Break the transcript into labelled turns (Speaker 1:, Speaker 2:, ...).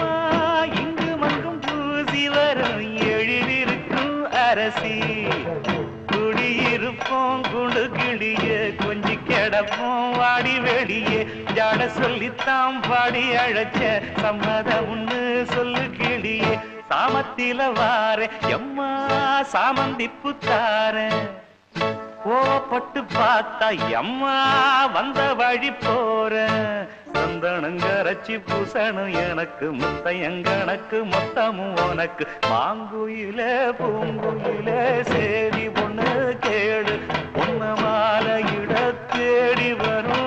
Speaker 1: எம்மா இங்கு மங்கும் பூசி வரும் எழிலிருக்கும் அரசி குடியிருப்போம் குண்டு கிளிய கொஞ்சி கிடப்போம் வாடி வெளியே ஜாட சொல்லித்தான் பாடி அழைச்ச சம்மதம் ஒண்ணு சொல்லு கிளியே சாமத்தில வார எம்மா சாமந்தி புத்தார கோவப்பட்டு பார்த்தா எம்மா வந்த வழி போற சந்தனங்கரைச்சி பூசணும் எனக்கு முத்தையங்கணக்கு மொத்தமும் உனக்கு மாங்குயில பூங்குயில சேரி பொண்ணு கேடு பொண்ண மாலையிட தேடி வரும்